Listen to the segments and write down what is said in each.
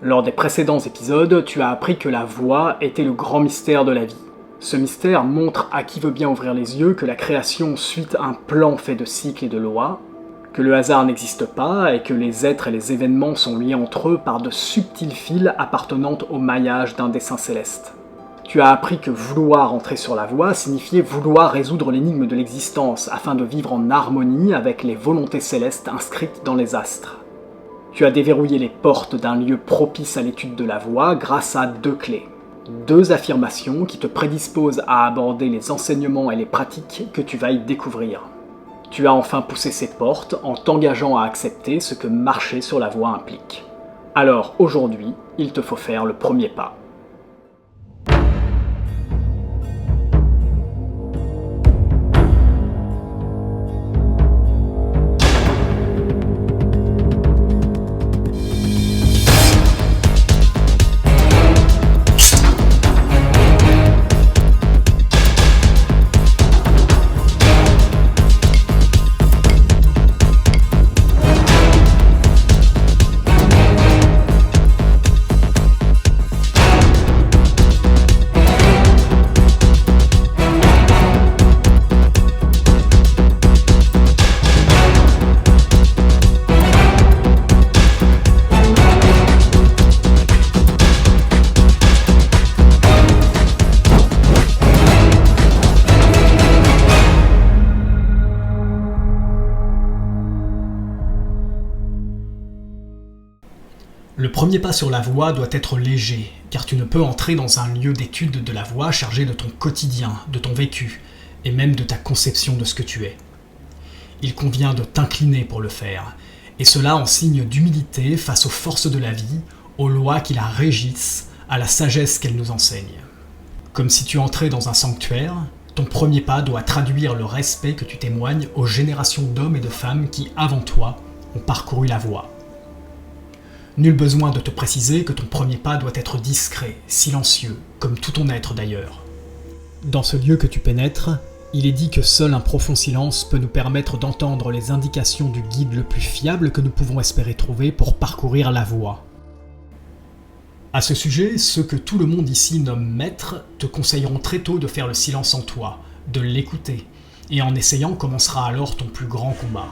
Lors des précédents épisodes, tu as appris que la voix était le grand mystère de la vie. Ce mystère montre à qui veut bien ouvrir les yeux que la création suit un plan fait de cycles et de lois, que le hasard n'existe pas et que les êtres et les événements sont liés entre eux par de subtils fils appartenant au maillage d'un dessein céleste. Tu as appris que vouloir entrer sur la voie signifiait vouloir résoudre l'énigme de l'existence afin de vivre en harmonie avec les volontés célestes inscrites dans les astres. Tu as déverrouillé les portes d'un lieu propice à l'étude de la voie grâce à 2 clés. 2 affirmations qui te prédisposent à aborder les enseignements et les pratiques que tu vas y découvrir. Tu as enfin poussé ces portes en t'engageant à accepter ce que marcher sur la voie implique. Alors aujourd'hui, il te faut faire le premier pas. Le premier pas sur la voie doit être léger, car tu ne peux entrer dans un lieu d'étude de la voie chargé de ton quotidien, de ton vécu, et même de ta conception de ce que tu es. Il convient de t'incliner pour le faire, et cela en signe d'humilité face aux forces de la vie, aux lois qui la régissent, à la sagesse qu'elle nous enseigne. Comme si tu entrais dans un sanctuaire, ton premier pas doit traduire le respect que tu témoignes aux générations d'hommes et de femmes qui, avant toi, ont parcouru la voie. Nul besoin de te préciser que ton premier pas doit être discret, silencieux, comme tout ton être d'ailleurs. Dans ce lieu que tu pénètres, il est dit que seul un profond silence peut nous permettre d'entendre les indications du guide le plus fiable que nous pouvons espérer trouver pour parcourir la voie. À ce sujet, ceux que tout le monde ici nomme maîtres te conseilleront très tôt de faire le silence en toi, de l'écouter, et en essayant commencera alors ton plus grand combat.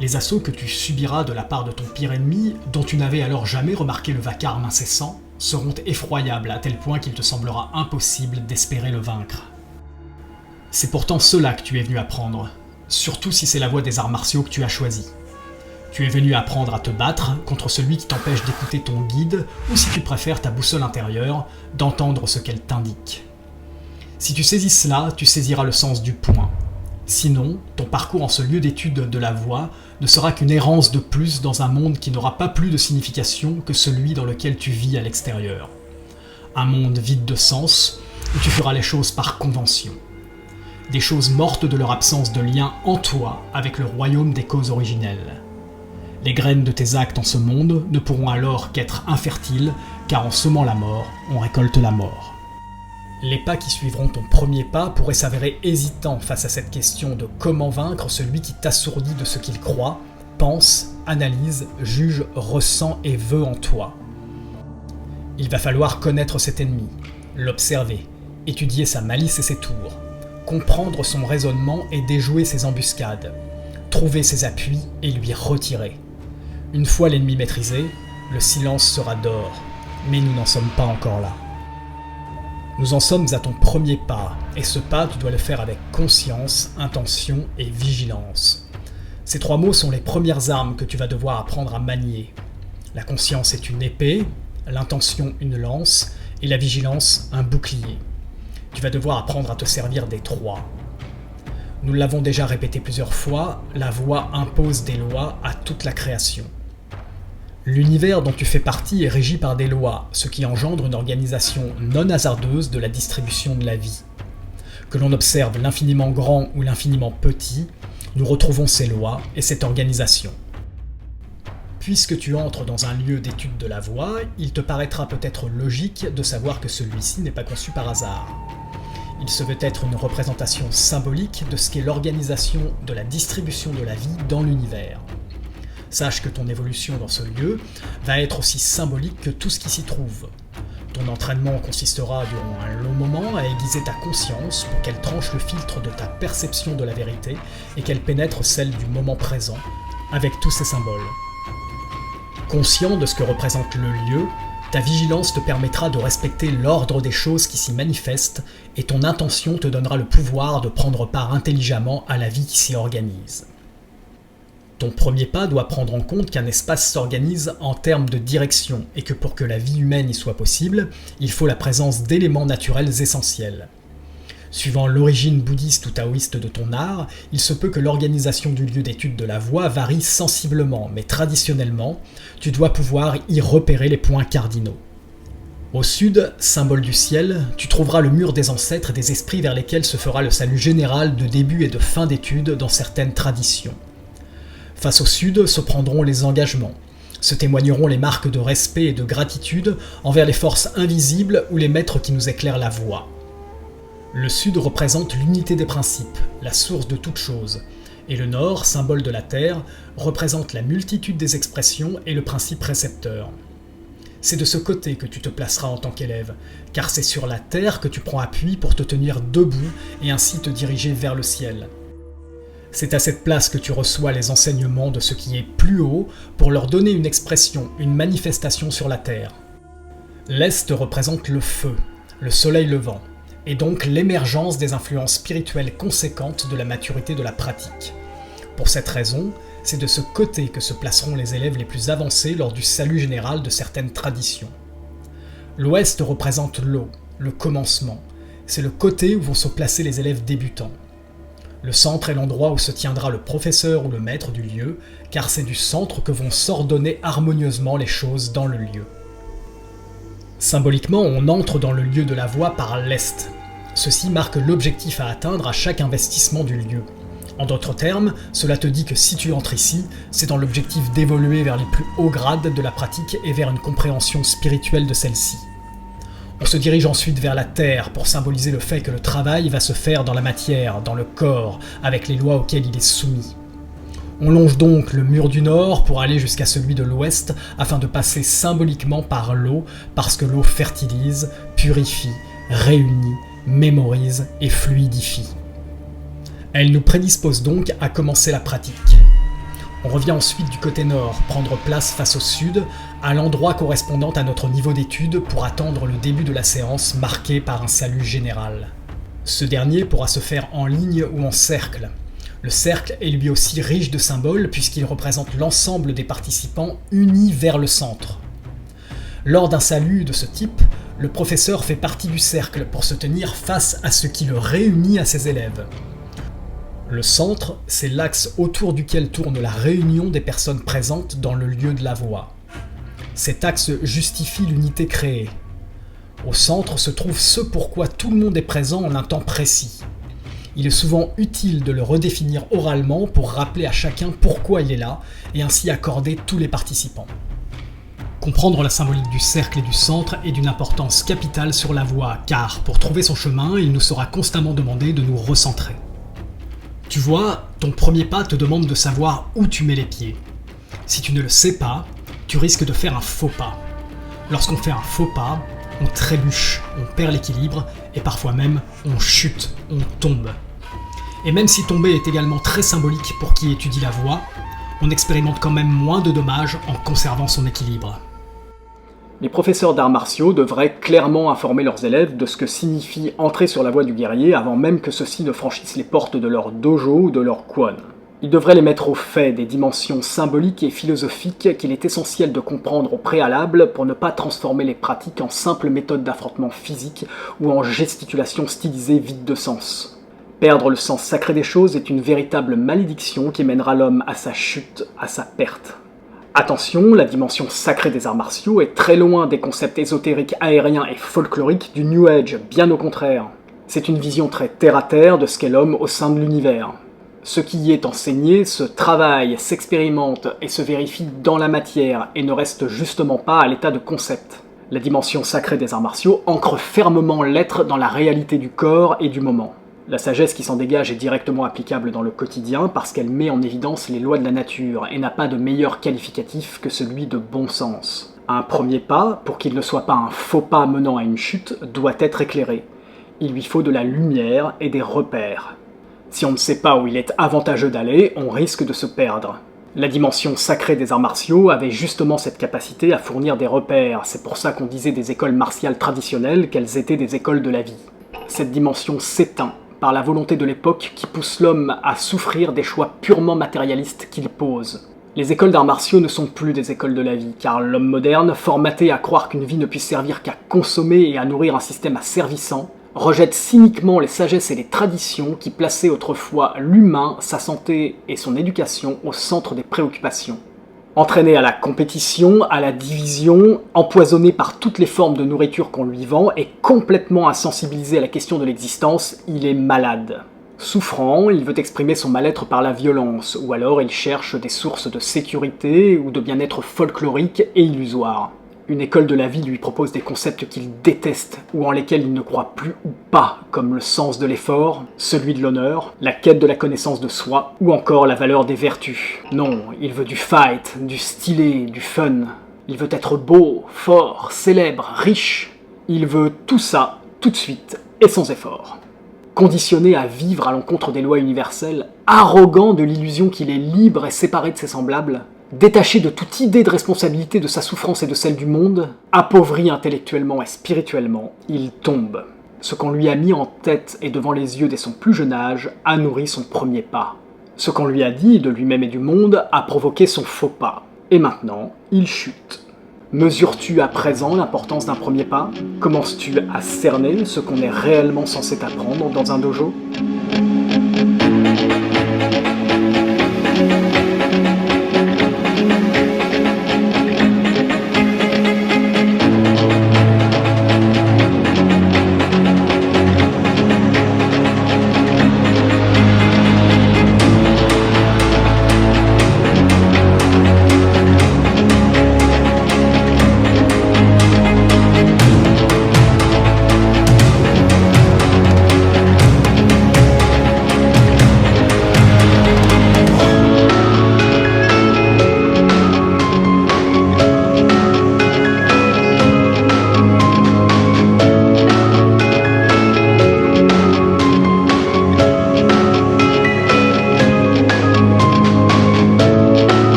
Les assauts que tu subiras de la part de ton pire ennemi, dont tu n'avais alors jamais remarqué le vacarme incessant, seront effroyables à tel point qu'il te semblera impossible d'espérer le vaincre. C'est pourtant cela que tu es venu apprendre, surtout si c'est la voie des arts martiaux que tu as choisie. Tu es venu apprendre à te battre contre celui qui t'empêche d'écouter ton guide, ou si tu préfères ta boussole intérieure, d'entendre ce qu'elle t'indique. Si tu saisis cela, tu saisiras le sens du point. Sinon, ton parcours en ce lieu d'étude de la voie ne sera qu'une errance de plus dans un monde qui n'aura pas plus de signification que celui dans lequel tu vis à l'extérieur. Un monde vide de sens, où tu feras les choses par convention. Des choses mortes de leur absence de lien en toi avec le royaume des causes originelles. Les graines de tes actes en ce monde ne pourront alors qu'être infertiles, car en semant la mort, on récolte la mort. Les pas qui suivront ton premier pas pourraient s'avérer hésitants face à cette question de comment vaincre celui qui t'assourdit de ce qu'il croit, pense, analyse, juge, ressent et veut en toi. Il va falloir connaître cet ennemi, l'observer, étudier sa malice et ses tours, comprendre son raisonnement et déjouer ses embuscades, trouver ses appuis et lui retirer. Une fois l'ennemi maîtrisé, le silence sera d'or, mais nous n'en sommes pas encore là. Nous en sommes à ton premier pas, et ce pas, tu dois le faire avec conscience, intention et vigilance. Ces 3 mots sont les premières armes que tu vas devoir apprendre à manier. La conscience est une épée, l'intention une lance, et la vigilance un bouclier. Tu vas devoir apprendre à te servir des 3. Nous l'avons déjà répété plusieurs fois, la voie impose des lois à toute la création. L'univers dont tu fais partie est régi par des lois, ce qui engendre une organisation non hasardeuse de la distribution de la vie. Que l'on observe l'infiniment grand ou l'infiniment petit, nous retrouvons ces lois et cette organisation. Puisque tu entres dans un lieu d'étude de la voie, il te paraîtra peut-être logique de savoir que celui-ci n'est pas conçu par hasard. Il se veut être une représentation symbolique de ce qu'est l'organisation de la distribution de la vie dans l'univers. Sache que ton évolution dans ce lieu va être aussi symbolique que tout ce qui s'y trouve. Ton entraînement consistera durant un long moment à aiguiser ta conscience pour qu'elle tranche le filtre de ta perception de la vérité et qu'elle pénètre celle du moment présent, avec tous ses symboles. Conscient de ce que représente le lieu, ta vigilance te permettra de respecter l'ordre des choses qui s'y manifestent et ton intention te donnera le pouvoir de prendre part intelligemment à la vie qui s'y organise. Ton premier pas doit prendre en compte qu'un espace s'organise en termes de direction et que pour que la vie humaine y soit possible, il faut la présence d'éléments naturels essentiels. Suivant l'origine bouddhiste ou taoïste de ton art, il se peut que l'organisation du lieu d'étude de la voie varie sensiblement, mais traditionnellement, tu dois pouvoir y repérer les points cardinaux. Au sud, symbole du ciel, tu trouveras le mur des ancêtres et des esprits vers lesquels se fera le salut général de début et de fin d'études dans certaines traditions. Face au sud se prendront les engagements, se témoigneront les marques de respect et de gratitude envers les forces invisibles ou les maîtres qui nous éclairent la voie. Le sud représente l'unité des principes, la source de toute chose, et le nord, symbole de la terre, représente la multitude des expressions et le principe récepteur. C'est de ce côté que tu te placeras en tant qu'élève, car c'est sur la terre que tu prends appui pour te tenir debout et ainsi te diriger vers le ciel. C'est à cette place que tu reçois les enseignements de ce qui est plus haut pour leur donner une expression, une manifestation sur la terre. L'est représente le feu, le soleil levant, et donc l'émergence des influences spirituelles conséquentes de la maturité de la pratique. Pour cette raison, c'est de ce côté que se placeront les élèves les plus avancés lors du salut général de certaines traditions. L'ouest représente l'eau, le commencement. C'est le côté où vont se placer les élèves débutants. Le centre est l'endroit où se tiendra le professeur ou le maître du lieu, car c'est du centre que vont s'ordonner harmonieusement les choses dans le lieu. Symboliquement, on entre dans le lieu de la voie par l'est. Ceci marque l'objectif à atteindre à chaque investissement du lieu. En d'autres termes, cela te dit que si tu entres ici, c'est dans l'objectif d'évoluer vers les plus hauts grades de la pratique et vers une compréhension spirituelle de celle-ci. On se dirige ensuite vers la terre pour symboliser le fait que le travail va se faire dans la matière, dans le corps, avec les lois auxquelles il est soumis. On longe donc le mur du nord pour aller jusqu'à celui de l'ouest afin de passer symboliquement par l'eau, parce que l'eau fertilise, purifie, réunit, mémorise et fluidifie. Elle nous prédispose donc à commencer la pratique. On revient ensuite du côté nord, prendre place face au sud, à l'endroit correspondant à notre niveau d'étude pour attendre le début de la séance marquée par un salut général. Ce dernier pourra se faire en ligne ou en cercle. Le cercle est lui aussi riche de symboles puisqu'il représente l'ensemble des participants unis vers le centre. Lors d'un salut de ce type, le professeur fait partie du cercle pour se tenir face à ce qui le réunit à ses élèves. Le centre, c'est l'axe autour duquel tourne la réunion des personnes présentes dans le lieu de la voie. Cet axe justifie l'unité créée. Au centre se trouve ce pourquoi tout le monde est présent en un temps précis. Il est souvent utile de le redéfinir oralement pour rappeler à chacun pourquoi il est là et ainsi accorder tous les participants. Comprendre la symbolique du cercle et du centre est d'une importance capitale sur la voie, car pour trouver son chemin, il nous sera constamment demandé de nous recentrer. Tu vois, ton premier pas te demande de savoir où tu mets les pieds. Si tu ne le sais pas, tu risques de faire un faux pas. Lorsqu'on fait un faux pas, on trébuche, on perd l'équilibre et parfois même on chute, on tombe. Et même si tomber est également très symbolique pour qui étudie la voie, on expérimente quand même moins de dommages en conservant son équilibre. Les professeurs d'arts martiaux devraient clairement informer leurs élèves de ce que signifie entrer sur la voie du guerrier avant même que ceux-ci ne franchissent les portes de leur dojo ou de leur kwon. Ils devraient les mettre au fait des dimensions symboliques et philosophiques qu'il est essentiel de comprendre au préalable pour ne pas transformer les pratiques en simples méthodes d'affrontement physique ou en gesticulation stylisée vide de sens. Perdre le sens sacré des choses est une véritable malédiction qui mènera l'homme à sa chute, à sa perte. Attention, la dimension sacrée des arts martiaux est très loin des concepts ésotériques aériens et folkloriques du New Age, bien au contraire. C'est une vision très terre-à-terre de ce qu'est l'homme au sein de l'univers. Ce qui y est enseigné se travaille, s'expérimente et se vérifie dans la matière et ne reste justement pas à l'état de concept. La dimension sacrée des arts martiaux ancre fermement l'être dans la réalité du corps et du moment. La sagesse qui s'en dégage est directement applicable dans le quotidien parce qu'elle met en évidence les lois de la nature et n'a pas de meilleur qualificatif que celui de bon sens. Un premier pas, pour qu'il ne soit pas un faux pas menant à une chute, doit être éclairé. Il lui faut de la lumière et des repères. Si on ne sait pas où il est avantageux d'aller, on risque de se perdre. La dimension sacrée des arts martiaux avait justement cette capacité à fournir des repères, c'est pour ça qu'on disait des écoles martiales traditionnelles qu'elles étaient des écoles de la vie. Cette dimension s'éteint par la volonté de l'époque qui pousse l'homme à souffrir des choix purement matérialistes qu'il pose. Les écoles d'arts martiaux ne sont plus des écoles de la vie, car l'homme moderne, formaté à croire qu'une vie ne puisse servir qu'à consommer et à nourrir un système asservissant, rejette cyniquement les sagesses et les traditions qui plaçaient autrefois l'humain, sa santé et son éducation au centre des préoccupations. Entraîné à la compétition, à la division, empoisonné par toutes les formes de nourriture qu'on lui vend et complètement insensibilisé à la question de l'existence, il est malade. Souffrant, il veut exprimer son mal-être par la violence, ou alors il cherche des sources de sécurité ou de bien-être folkloriques et illusoires. Une école de la vie lui propose des concepts qu'il déteste ou en lesquels il ne croit plus ou pas, comme le sens de l'effort, celui de l'honneur, la quête de la connaissance de soi ou encore la valeur des vertus. Non, il veut du fight, du stylé, du fun. Il veut être beau, fort, célèbre, riche. Il veut tout ça, tout de suite et sans effort. Conditionné à vivre à l'encontre des lois universelles, arrogant de l'illusion qu'il est libre et séparé de ses semblables, détaché de toute idée de responsabilité de sa souffrance et de celle du monde, appauvri intellectuellement et spirituellement, il tombe. Ce qu'on lui a mis en tête et devant les yeux dès son plus jeune âge a nourri son premier pas. Ce qu'on lui a dit de lui-même et du monde a provoqué son faux pas. Et maintenant, il chute. Mesures-tu à présent l'importance d'un premier pas? Commences-tu à cerner ce qu'on est réellement censé t'apprendre dans un dojo?